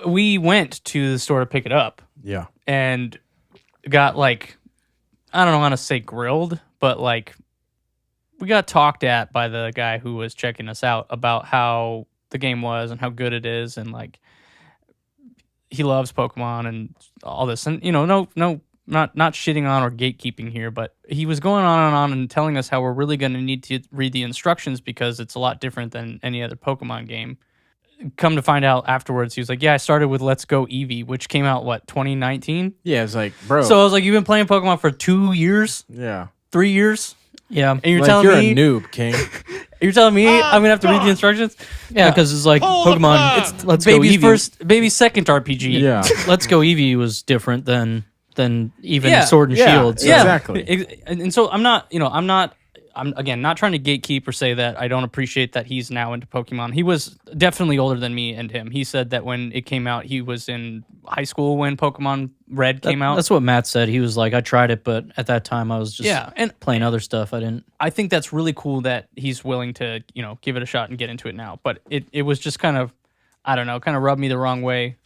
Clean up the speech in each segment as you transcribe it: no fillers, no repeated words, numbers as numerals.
we went to the store to pick it up. Yeah. And got like, I don't want to say grilled, but like we got talked at by the guy who was checking us out about how the game was and how good it is, and like he loves Pokemon and all this. And not shitting on or gatekeeping here, but he was going on and on and telling us how we're really going to need to read the instructions because it's a lot different than any other Pokemon game. Come to find out afterwards, he was like, yeah, I started with Let's Go Eevee, which came out, 2019? Yeah, it's like, bro. So I was like, you've been playing Pokemon for 2 years? Yeah. 3 years? Yeah. And you're like telling you're me... You're a noob, King. You're telling me I'm going to have to read the instructions? Yeah, because it's like Pokemon, it's Let's Go Eevee. Baby's second RPG. Yeah. Let's Go Eevee was different than even Sword and Shield. So. Yeah, exactly. And so I'm again not trying to gatekeep or say that I don't appreciate that he's now into Pokemon. He was definitely older than me and him. He said that when it came out, he was in high school when Pokemon Red came out. That's what Matt said. He was like, I tried it, but at that time I was just playing other stuff. I think that's really cool that he's willing to, give it a shot and get into it now. But it was just kind of, I don't know, kind of rubbed me the wrong way.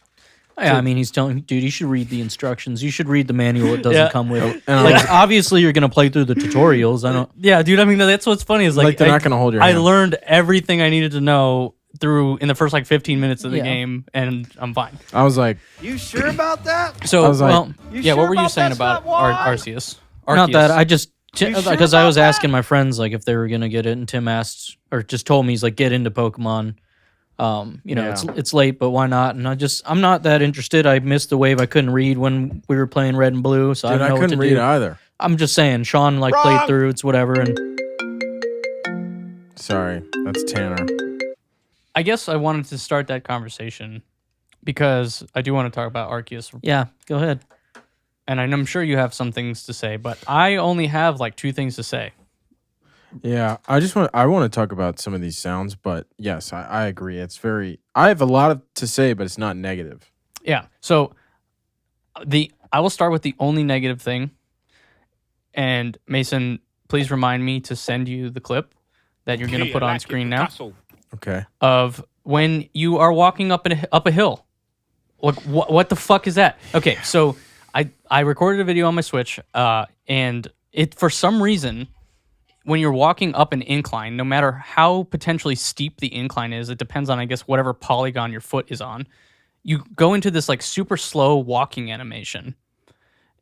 Yeah, I mean, he's telling dude, you should read the instructions. You should read the manual it doesn't come with. Like, obviously, you're going to play through the tutorials. I don't. Yeah, dude, I mean, that's what's funny is like they're not going to hold your hand. I learned everything I needed to know in the first 15 minutes of the game, and I'm fine. I was like, you sure about that? So, I was like, what were you saying about Arceus? Not that, I just, because I was asking my friends, like, if they were going to get it, and Tim asked, or just told me, he's like, get into Pokemon. It's late, but why not? And I'm not that interested. I missed the wave. I couldn't read when we were playing Red and Blue, so I don't know what to do. I couldn't read either. I'm just saying, Sean played through. It's whatever. And sorry, that's Tanner. I guess I wanted to start that conversation because I do want to talk about Arceus. Yeah, go ahead. And I'm sure you have some things to say, but I only have 2 things to say. Yeah, I want to talk about some of these sounds, but yes, I agree. It's I have a lot to say, but it's not negative. Yeah. So I will start with the only negative thing. And Mason, please remind me to send you the clip that you're going to put on screen now. Okay. Of when you are walking up a hill. What the fuck is that? Okay, so I recorded a video on my Switch, and it for some reason, when you're walking up an incline, no matter how potentially steep the incline is, it depends on, I guess, whatever polygon your foot is on, you go into this super slow walking animation.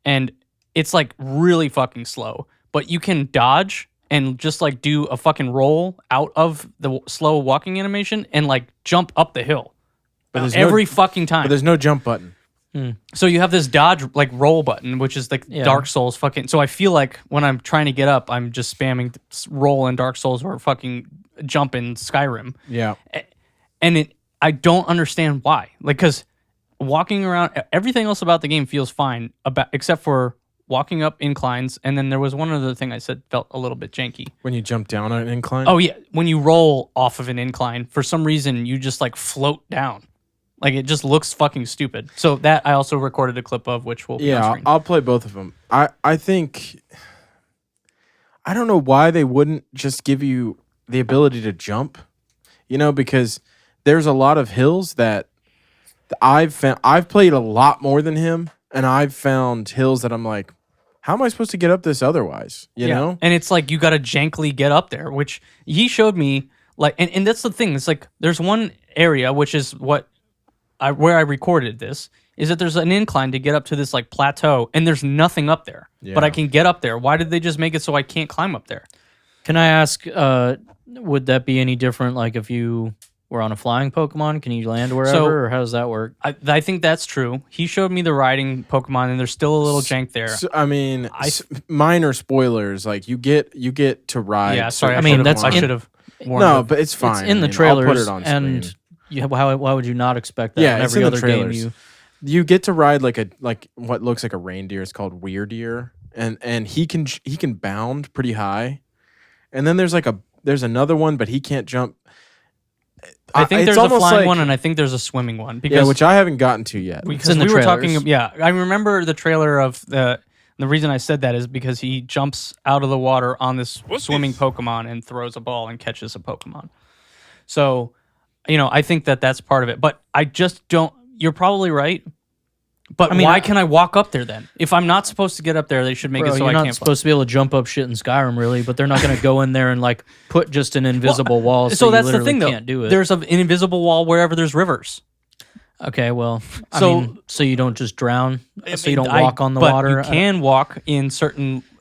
And it's really fucking slow. But you can dodge and just do a fucking roll out of the slow walking animation and jump up the hill. But every fucking time. But there's no jump button. So you have this dodge roll button, which is Dark Souls fucking. So I feel like when I'm trying to get up, I'm just spamming roll in Dark Souls or fucking jump in Skyrim. Yeah, and I don't understand why. Because walking around, everything else about the game feels fine, except for walking up inclines. And then there was one other thing I said felt a little bit janky. When you jump down an incline. Oh yeah, when you roll off of an incline, for some reason you just float down. It just looks fucking stupid. So that I also recorded a clip of, which will be on screen. I'll play both of them. I think... I don't know why they wouldn't just give you the ability to jump. Because there's a lot of hills that I've played a lot more than him, and I've found hills that I'm like, how am I supposed to get up this otherwise? You know? And it's you got to jankly get up there, which he showed me. And that's the thing. It's there's one area, which is where I recorded this, is that there's an incline to get up to this plateau, and there's nothing up there. Yeah. But I can get up there. Why did they just make it so I can't climb up there? Can I ask, would that be any different if you were on a flying Pokemon? Can you land wherever, or how does that work? I think that's true. He showed me the riding Pokemon, and there's still a little jank there. So, I mean, minor spoilers. You get to ride. Yeah, sorry. I should have warned No, but it's fine. It's in the trailers. I'll put it on screen. And why would you not expect that? Yeah, in every other game you get to ride what looks like a reindeer. It's called Weirdeer, and he can bound pretty high. And then there's another one, but he can't jump. I think there's a flying one, and I think there's a swimming one. Because, which I haven't gotten to yet. Because we were talking. Yeah, I remember the trailer of the. The reason I said that is because he jumps out of the water on this swimming Pokemon and throws a ball and catches a Pokemon. So, I think that's part of it. But I just don't... you're probably right. But why can I walk up there then? If I'm not supposed to get up there, they should make it so you're I not can't. supposed to be able to jump up shit in Skyrim, really. But they're not going to go in there and like put just an invisible wall. So you that's the literally thing, though. Can't do it. There's an invisible wall wherever there's rivers. Okay, well, so you don't just drown. So you don't walk on the but water. You can walk in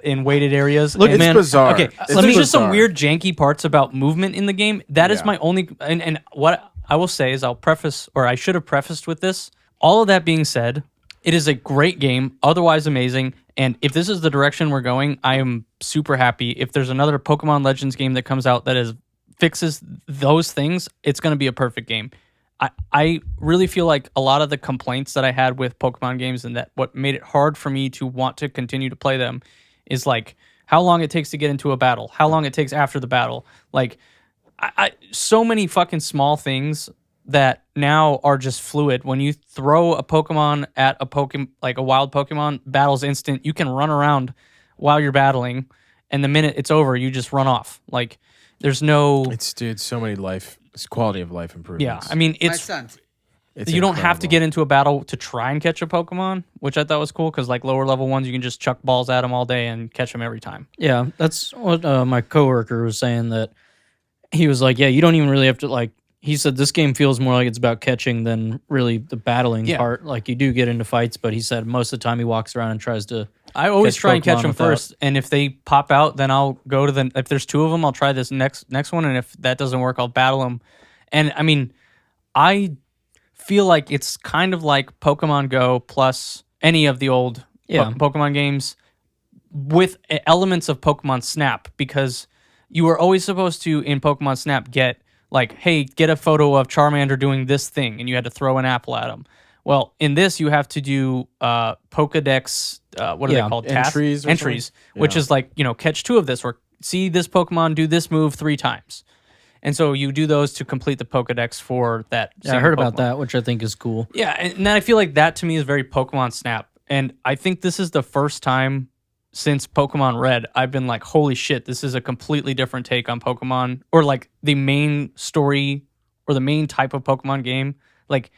weighted areas. Look, it's bizarre. Okay, it's just some weird janky parts about movement in the game. That is my only. And what I will say is, I should have prefaced with this. All of that being said, it is a great game, otherwise amazing. And if this is the direction we're going, I am super happy. If there's another Pokemon Legends game that comes out that fixes those things, it's going to be a perfect game. I really feel like a lot of the complaints that I had with Pokemon games and that what made it hard for me to want to continue to play them is like how long it takes to get into a battle, how long it takes after the battle. Like, so many fucking small things that now are just fluid. When you throw a Pokemon at a wild Pokemon, battle's instant. You can run around while you're battling, and the minute it's over, you just run off. Like, there's no. It's so many quality of life improvements. Yeah, I mean, it's you don't have to get into a battle to try and catch a Pokemon, which I thought was cool because like lower level ones, you can just chuck balls at them all day and catch them every time. Yeah, that's what my coworker was saying. That he was like, yeah, you don't even really have to like. He said this game feels more like it's about catching than really the battling part. Like you do get into fights, but he said most of the time he walks around and tries to. I always try and catch them first, and if they pop out, then I'll go to if there's two of them, I'll try this next one, and if that doesn't work, I'll battle them. And I mean, I feel like it's kind of like Pokemon Go plus any of the old Pokemon games with elements of Pokemon Snap, because you were always supposed to, in Pokemon Snap, get like, hey, get a photo of Charmander doing this thing, and you had to throw an apple at him. Well, in this, you have to do Pokedex, what are they called? Entries, which is like, catch two of this, or see this Pokemon do this move 3 times. And so you do those to complete the Pokedex for that. Yeah, I heard about that, which I think is cool. Yeah, and then I feel like that to me is very Pokemon Snap. And I think this is the first time since Pokemon Red, I've been like, holy shit, this is a completely different take on Pokemon, or like the main story or the main type of Pokemon game. Like,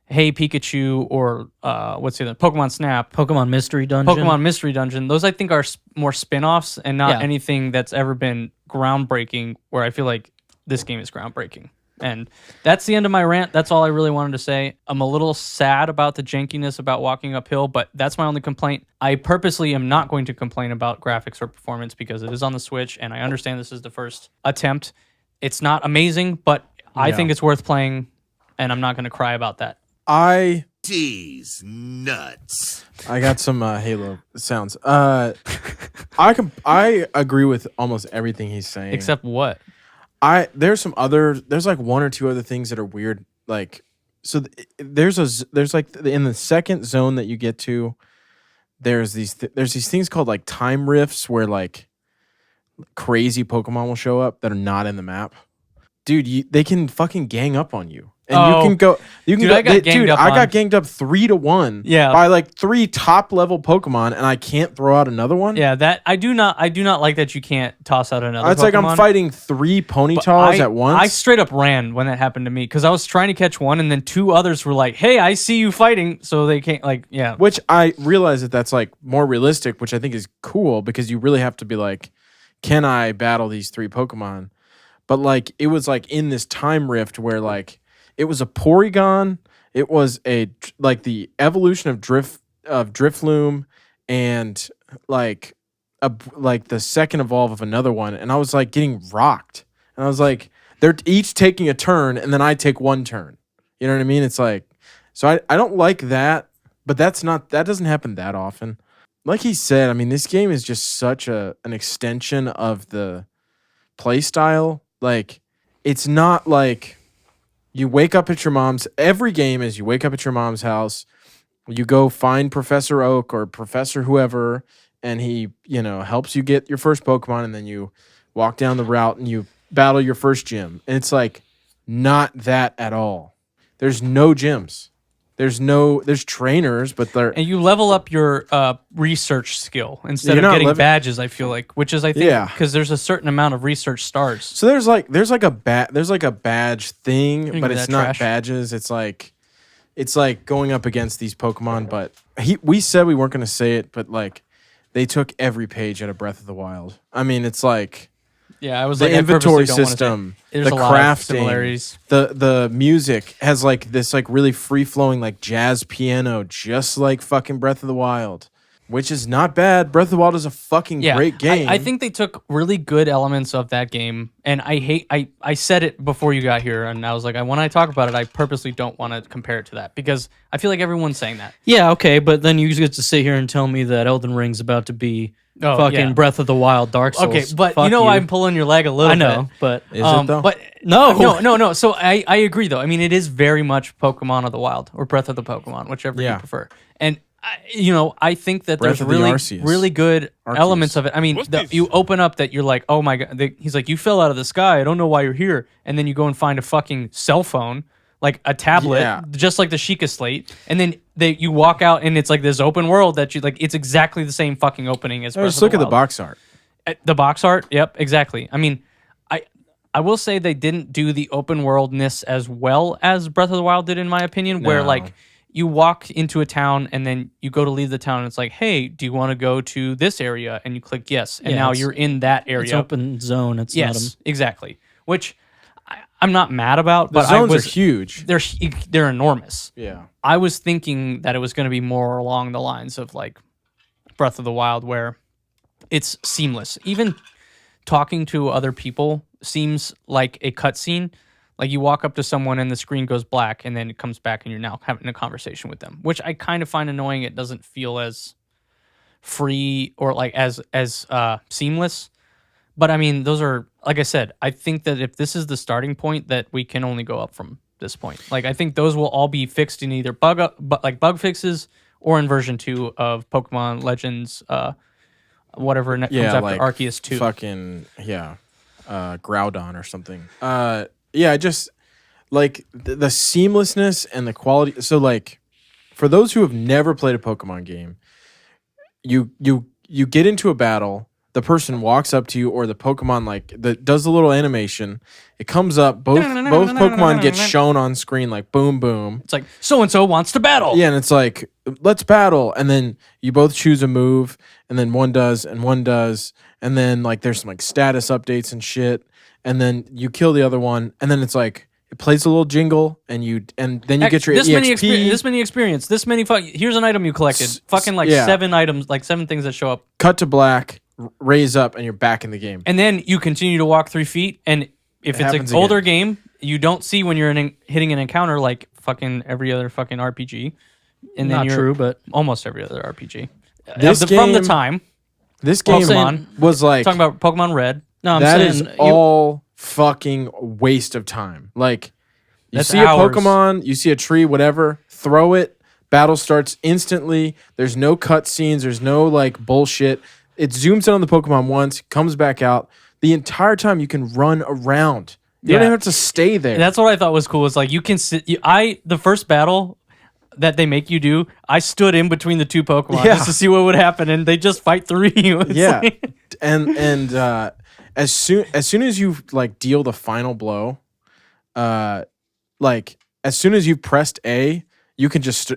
Hey Pikachu, or what's the other? Pokemon Snap. Pokemon Mystery Dungeon. Pokemon Mystery Dungeon. Those I think are more spin-offs and not anything that's ever been groundbreaking, where I feel like this game is groundbreaking. And that's the end of my rant. That's all I really wanted to say. I'm a little sad about the jankiness about walking uphill, but that's my only complaint. I purposely am not going to complain about graphics or performance because it is on the Switch, and I understand this is the first attempt. It's not amazing, but I think it's worth playing, and I'm not going to cry about that. These nuts. I got some Halo sounds. I agree with almost everything he's saying. Except what? There's like 1 or 2 other things that are weird. Like, so there's like in the second zone that you get to, there's these things called like time rifts where like crazy Pokemon will show up that are not in the map. Dude, they can fucking gang up on you. And you can go. I got ganged up 3-1. Yeah. By like 3 top level Pokemon, and I can't throw out another one. Yeah, that I do not like that you can't toss out another. It's Pokemon. like I'm fighting 3 Ponytails at once. I straight up ran when that happened to me because I was trying to catch one, and then 2 others were like, "Hey, I see you fighting," so they can't Which I realize that's like more realistic, which I think is cool because you really have to be like, can I battle these 3 Pokemon? But like it was like in this time rift where like. It was a Porygon. It was like the evolution of Drifloon, and like the second evolve of another one. And I was like getting rocked. And I was like, they're each taking a turn, and then I take 1 turn. You know what I mean? It's like, so I don't like that, but that doesn't happen that often. Like he said, I mean, this game is just such an extension of the play style. Like, it's not like. You wake up at your mom's. Every game is you wake up at your mom's house. You go find Professor Oak or Professor whoever, and he, helps you get your first Pokemon, and then you walk down the route and you battle your first gym. And it's like not that at all. There's no gyms. There's trainers, but they're and you level up your research skill instead of getting badges. I feel like, which is I think because there's a certain amount of research stars. So there's like a badge thing, but it's not badges. It's like it's like going up against these Pokemon, but we said we weren't going to say it, but like they took every page out of Breath of the Wild. I mean, it's like I was the like, inventory I purposely don't wanna say it. system, There's the a lot of crafting, similarities. the music has like this like really free flowing like jazz piano, just like fucking Breath of the Wild, which is not bad. Breath of the Wild is a fucking great game. I think they took really good elements of that game, and I said it before you got here, and I was like, when I talk about it, I purposely don't want to compare it to that because I feel like everyone's saying that. Yeah, okay, but then you get to sit here and tell me that Elden Ring's about to be fucking Breath of the Wild, Dark Souls. Okay, but Fuck I'm pulling your leg a little bit. I know, but Is it though? But no. So I agree though. I mean, it is very much Pokemon of the Wild or Breath of the Pokemon, whichever you prefer. And I think that Breath there's of the really Arceus. really good elements of it. I mean, you open up that you're like, oh my god. He's like, you fell out of the sky. I don't know why you're here. And then you go and find a fucking cell phone, like a tablet, just like the Sheikah Slate. And then you walk out and it's like this open world that you like. It's exactly the same fucking opening as. Just look at the box art. The box art, yep, exactly. I mean, I will say they didn't do the open worldness as well as Breath of the Wild did, in my opinion. Where No. like you walk into a town and then you go to leave the town and it's like, hey, do you want to go to this area? And you click yes, and now you're in that area. It's open zone. It's yes, exactly. Which I'm not mad about, The but zones are huge. They're enormous. Yeah. I was thinking that it was going to be more along the lines of like Breath of the Wild, where it's seamless. Even talking to other people seems like a cutscene. Like you walk up to someone and the screen goes black and then it comes back and you're now having a conversation with them, which I kind of find annoying. It doesn't feel as free or like as seamless. But I mean, those are, like I said, I think that if this is the starting point, that we can only go up from this point. Like I think those will all be fixed in either bug fixes or in version 2 of Pokemon Legends, whatever comes after like Arceus 2. Fucking Groudon or something. Just like the seamlessness and the quality. So like for those who have never played a Pokemon game, you get into a battle, the person walks up to you, or the Pokemon does the little animation. It comes up, both Pokemon get shown on screen like boom boom. It's like so and so wants to battle. Yeah, and it's like let's battle, and then you both choose a move, and then one does, and then like there's some like status updates and shit, and then you kill the other one, and then it's like it plays a little jingle, and then you get your this EXP. this many experience, this many here's an item you collected. Fucking like 7 items, like 7 things that show up. Cut to black, raise up, and you're back in the game. And then you continue to walk 3 feet, and if it's an older game, you don't see when you're hitting an encounter like fucking every other fucking RPG. And then Not true, but almost every other RPG. This from the game- time. This game Pokemon was like talking about Pokemon Red. No, I'm that saying is all fucking waste of time. Like you That's see hours. a Pokemon, you see a tree, whatever, throw it, battle starts instantly. There's no cutscenes, there's no like bullshit. It zooms in on the Pokemon once, comes back out. The entire time you can run around. You don't even have to stay there. That's what I thought was cool. Is like you can sit. The first battle that they make you do, I stood in between the 2 Pokemon just to see what would happen, and they just fight through you. It's and as soon as you like deal the final blow, like as soon as you've pressed A, you can just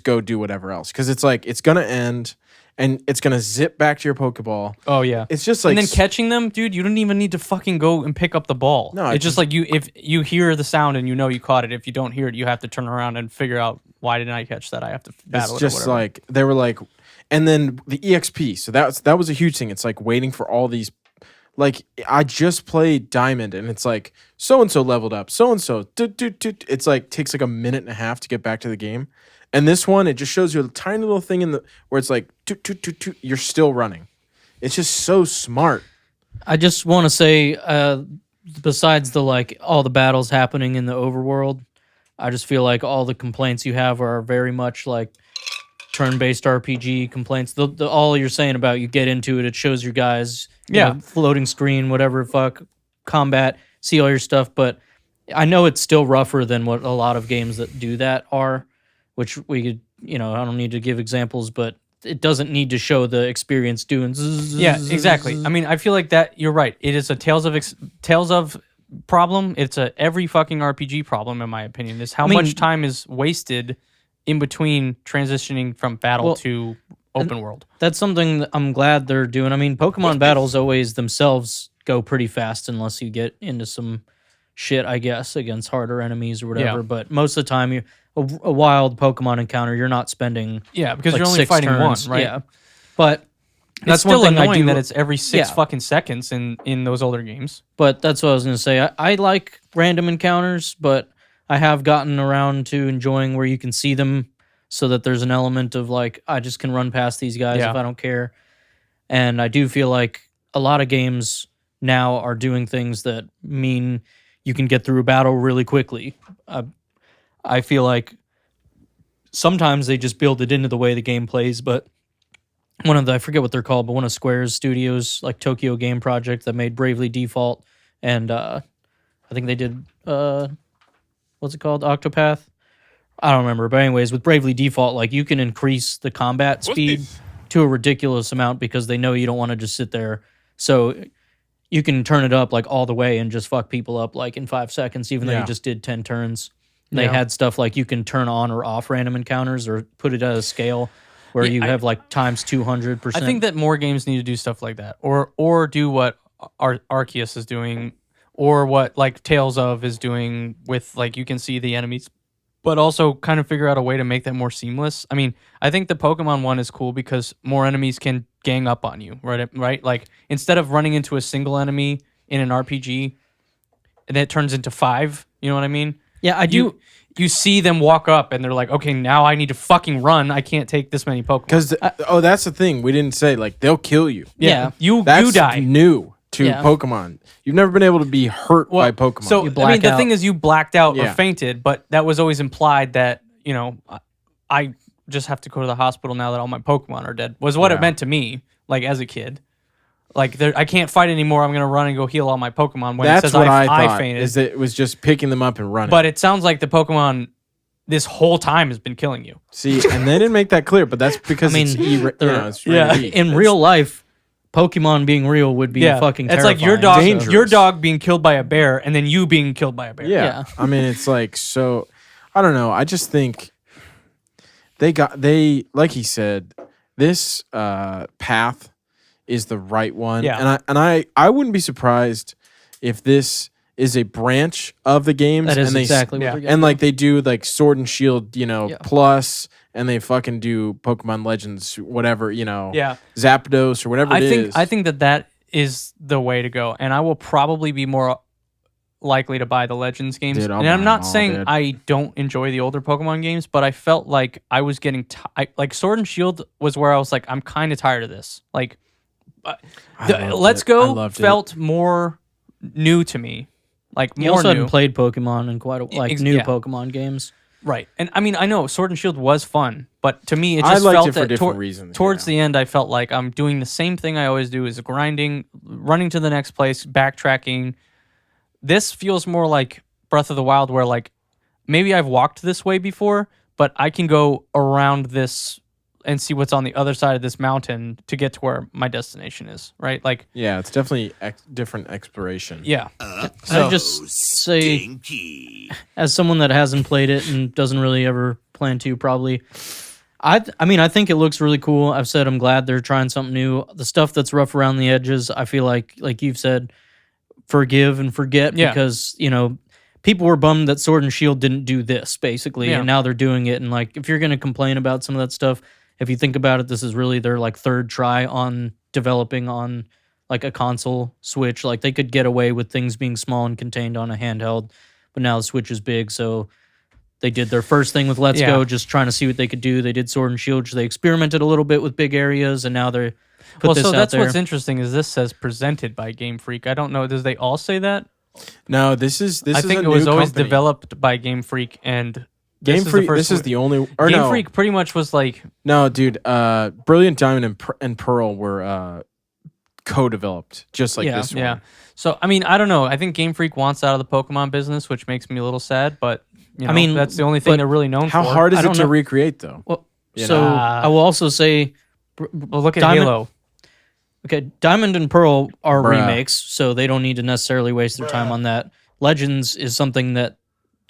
go do whatever else, because it's like it's gonna end and it's gonna zip back to your Pokeball. Oh yeah, It's just like and then catching them, dude. You don't even need to fucking go and pick up the ball. No, it's just like if you hear the sound and you know you caught it. If you don't hear it, you have to turn around and figure out why didn't I catch that. I have to battle it's it. just or whatever. like they were like, and then the EXP. So that was a huge thing. It's like waiting for all these. Like I just played Diamond, and it's like so and so leveled up, so and so. It's like takes like a minute and a half to get back to the game, and this one it just shows you a tiny little thing where it's like you're still running. It's just so smart. I just want to say, besides the like all the battles happening in the overworld, I just feel like all the complaints you have are very much like turn-based RPG complaints. All you're saying about you get into it, it shows your guys, floating screen, whatever fuck, combat, see all your stuff. But I know it's still rougher than what a lot of games that do that are, which we could, I don't need to give examples, but it doesn't need to show the experience doing. Yeah, exactly. I mean, I feel like that you're right. It is a Tales of problem. It's a every fucking RPG problem, in my opinion. Is how much time is wasted in between transitioning from battle to open world. That's something that I'm glad they're doing. I mean, Pokemon battles always themselves go pretty fast unless you get into some shit, I guess, against harder enemies or whatever. Yeah. But most of the time, a wild Pokemon encounter, you're not spending Because like you're only 6 fighting turns. one, right? Yeah, but That's one still thing I annoying do- that it's every 6 Yeah. fucking seconds in those older games. But that's what I was going to say. I like random encounters, but I have gotten around to enjoying where you can see them so that there's an element of like, I just can run past these guys Yeah. if I don't care. And I do feel like a lot of games now are doing things that mean you can get through a battle really quickly. I feel like sometimes they just build it into the way the game plays, but I forget what they're called, but one of Square's studios, like Tokyo Game Project, that made Bravely Default, and I think they did what's it called, Octopath? I don't remember, but anyways, with Bravely Default, like you can increase the combat speed to a ridiculous amount because they know you don't want to just sit there, so you can turn it up like all the way and just fuck people up like in 5 seconds, even though you just did 10 turns. They had stuff like you can turn on or off random encounters or put it at a scale where you have like times 200%. I think that more games need to do stuff like that, or do what Arceus is doing, or what like Tales of is doing with like you can see the enemies, but also kind of figure out a way to make that more seamless. I mean, I think the Pokemon one is cool because more enemies can gang up on you, right? Right? Like instead of running into a single enemy in an RPG, and it turns into 5. You know what I mean? Yeah, I do. You see them walk up and they're like, okay, now I need to fucking run. I can't take this many Pokemon. Because that's the thing we didn't say. Like they'll kill you. Yeah. You That's die. new to Yeah. Pokemon. You've never been able to be hurt by Pokemon. So You I black mean, the out. thing is, you blacked out or Yeah. fainted, but that was always implied that I just have to go to the hospital now that all my Pokemon are dead. Was what it meant to me, like as a kid. Like I can't fight anymore. I'm gonna run and go heal all my Pokemon. When it that's says what I I thought. fainted, Is that it was just picking them up and running. but it sounds like the Pokemon this whole time has been killing you. See, and they didn't make that clear. But that's because I mean, it's yeah. rated E. in real life, Pokemon being real would be fucking it's terrifying. like your dog, Dangerous. your dog being killed by a bear, and then you being killed by a bear. Yeah. I mean, it's like, so I don't know. I just think they like he said, this path is the right one. Yeah. And I wouldn't be surprised if this is a branch of the games That is and they exactly yeah. what they're and like they do like Sword and Shield, Yeah. plus, and they fucking do Pokemon Legends, whatever, Yeah. Zapdos or whatever it is. I think that is the way to go, and I will probably be more likely to buy the Legends games. Dude, I'll and buy I'm not them all, saying dude. I don't enjoy the older Pokemon games, but I felt like I was getting like Sword and Shield was where I was like, I'm kind of tired of this. Like, Let's Go felt more new to me, like You more also new. hadn't played Pokemon in quite new yeah. Pokemon games. Right. And I mean, I know Sword and Shield was fun, but to me, it I just liked felt it for that different reasons, towards yeah. the end, I felt like I'm doing the same thing I always do is grinding, running to the next place, backtracking. This feels more like Breath of the Wild, where like maybe I've walked this way before, but I can go around this and see what's on the other side of this mountain to get to where my destination is, right? Like, Yeah, it's definitely different exploration. yeah. I just say, Stinky. as someone that hasn't played it and doesn't really ever plan to, probably, I mean, I think it looks really cool. I've said I'm glad they're trying something new. The stuff that's rough around the edges, I feel like you've said, forgive and forget, Yeah. because people were bummed that Sword and Shield didn't do this, basically, Yeah. and now they're doing it. And like, if you're gonna complain about some of that stuff, if you think about it, this is really their like third try on developing on like a console Switch. Like they could get away with things being small and contained on a handheld, but now the Switch is big, so they did their first thing with Let's Yeah. Go, just trying to see what they could do. They did Sword and Shield, so they experimented a little bit with big areas, and now they're put this so out that's there. what's interesting is this says presented by Game Freak. I don't know. Does they all say that? No, this is I is think a it was new always company. developed by Game Freak, and Game this Freak. Is the first This is one. the only. Or Game no, Freak pretty much was like, no, dude. Brilliant Diamond and Pearl were co-developed, just like Yeah. this one. yeah. So I mean, I don't know. I think Game Freak wants out of the Pokemon business, which makes me a little sad. But I mean, that's the only thing but they're really known How for. hard is I it don't to know. recreate though? Well, You so know? I will also say, Well, look at Diamond- Halo. Okay, Diamond and Pearl are Bruh. remakes, so they don't need to necessarily waste their time on that. Legends is something that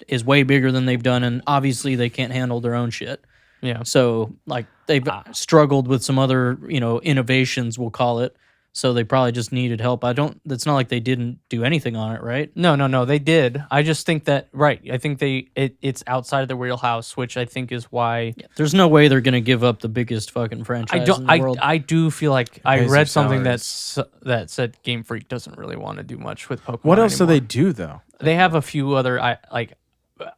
is way bigger than they've done, and obviously they can't handle their own shit. Yeah. So like they've struggled with some other, innovations, we'll call it. So they probably just needed help. It's not like they didn't do anything on it, right? No, they did. I just think that I think it's outside of the wheelhouse, which I think is why There's no way they're gonna give up the biggest fucking franchise in the world. I do feel like I pays read their something salaries. that said Game Freak doesn't really want to do much with Pokemon. What else do anymore. they do though? They have a few other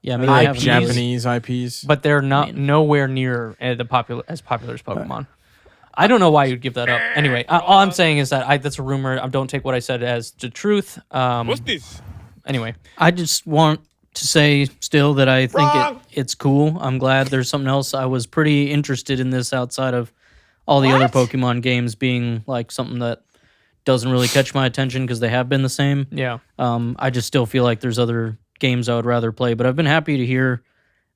Yeah, maybe they have IPs, Japanese IPs. but they're not nowhere near as popular as Pokemon. I don't know why you'd give that up. Anyway, all I'm saying is that that's a rumor. Don't take what I said as the truth. What's this? Anyway, I just want to say still that I think it's cool. I'm glad there's something else. I was pretty interested in this outside of all the other Pokemon games being like something that doesn't really catch my attention because they have been the same. yeah. I just still feel like there's other games I would rather play, but I've been happy to hear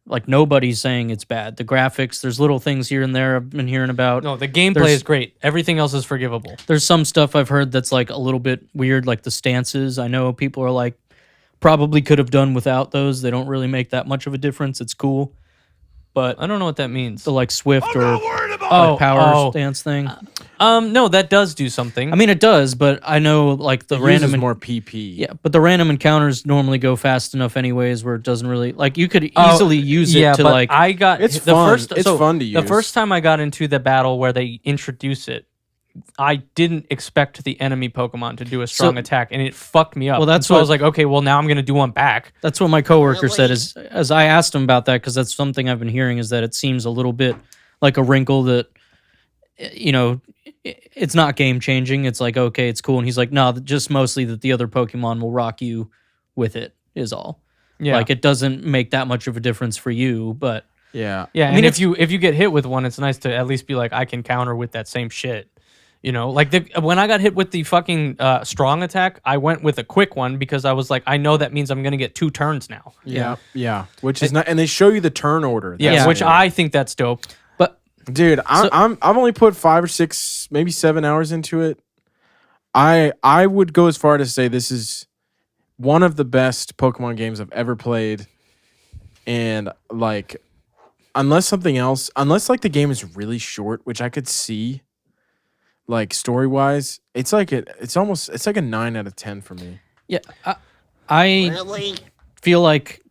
like nobody's saying it's bad. The graphics, there's little things here and there I've been hearing about. No, the gameplay There's- is great. Everything else is forgivable. There's some stuff I've heard that's like a little bit weird, like the stances. I know people are like, probably could have done without those. They don't really make that much of a difference. It's cool. But I don't know what that means. the like Swift or Oh, power stance thing. No, that does do something. I mean, it does, but I know like the It random uses more PP. yeah, but the random encounters normally go fast enough anyways where it doesn't really like you could easily use it to but like I got It's the fun. first. It's so fun to The use. first time I got into the battle where they introduce it, I didn't expect the enemy Pokemon to do a strong attack, and it fucked me up. Well, that's so I what- was like, okay, well now I'm gonna do one back. That's what my coworker said is as I asked him about that because that's something I've been hearing is that it seems a little bit like a wrinkle that it's not game changing. It's like okay, it's cool, and he's like, no, just mostly that the other Pokemon will rock you with it is all. Yeah, Like it doesn't make that much of a difference for you, but Yeah. yeah. mean, And if you get hit with one, it's nice to at least be like, I can counter with that same shit. Like when I got hit with the fucking strong attack, I went with a quick one because I was like, I know that means I'm gonna get 2 turns now. Yeah. Which is not, and they show you the turn order. Yeah, That's which it. I think that's dope. but Dude, I've only put 5 or 6, maybe 7 hours into it. I would go as far to say this is one of the best Pokemon games I've ever played, and like, unless like the game is really short, which I could see, like story wise, it's like a 9 out of 10 for me. yeah, I feel like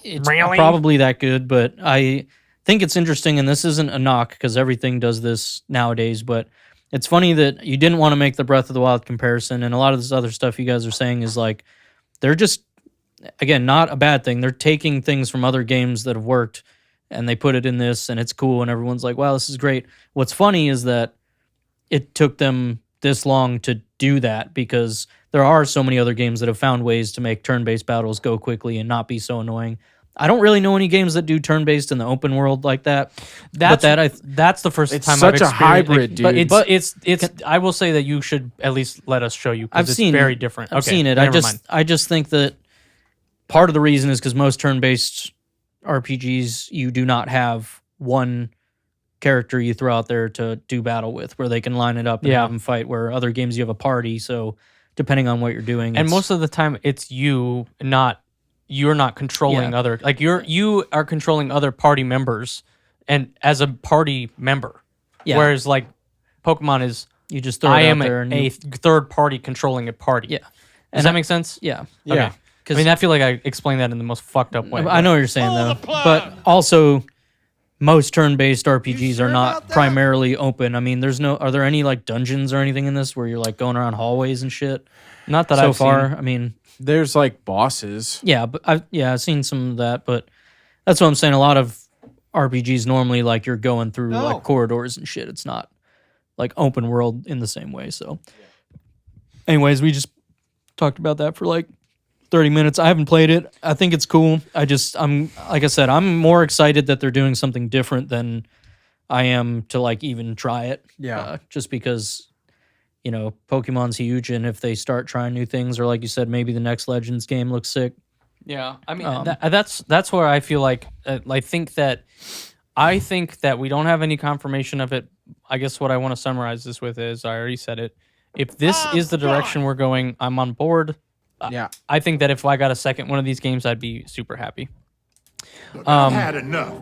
it's probably that good, but I think it's interesting, and this isn't a knock because everything does this nowadays, but it's funny that you didn't want to make the Breath of the Wild comparison, and a lot of this other stuff you guys are saying is like, they're just, again, not a bad thing. They're taking things from other games that have worked, and they put it in this, and it's cool, and everyone's like, wow, this is great. What's funny is that it took them this long to do that because there are so many other games that have found ways to make turn-based battles go quickly and not be so annoying. I don't really know any games that do turn-based in the open world like that. That's the first It's time such I've a hybrid, experienced- dude. But it's. I will say that you should at least let us show you. 'Cause I've it's seen very different. I've Okay, seen it. never mind. I just think that part of the reason is because most turn-based RPGs you do not have one character you throw out there to do battle with, where they can line it up and Yeah. have them fight. Where other games you have a party, so depending on what you're doing, And it's- most of the time, it's you're not controlling Yeah. other you are controlling other party members, and as a party member. Yeah. Whereas like Pokemon is, you just throw it I out am there and a third party controlling a party. Yeah. Does And that I- make sense? yeah. Yeah. I mean, I feel like I explained that in the most fucked up way. I know what you're saying though, but also most turn-based RPGs are not primarily open. I mean, are there any like dungeons or anything in this where you're like going around hallways and shit? Not that So I've far, seen. I mean, There's like bosses. yeah, but I've seen some of that, but that's what I'm saying. A lot of RPGs normally like you're going through like corridors and shit. It's not like open world in the same way. So, anyways, we just talked about that for like 30 minutes. I haven't played it. I think it's cool. I'm like I said, I'm more excited that they're doing something different than I am to like even try it. Yeah. Just because Pokemon's huge, and if they start trying new things, or like you said, maybe the next Legends game looks sick. Yeah, I mean that's where I feel like I think that I think that we don't have any confirmation of it. I guess what I want to summarize this with is, I already said it. If this is the direction we're going, I'm on board. Yeah. I think that if I got a second one of these games, I'd be super happy. Look, I've had enough.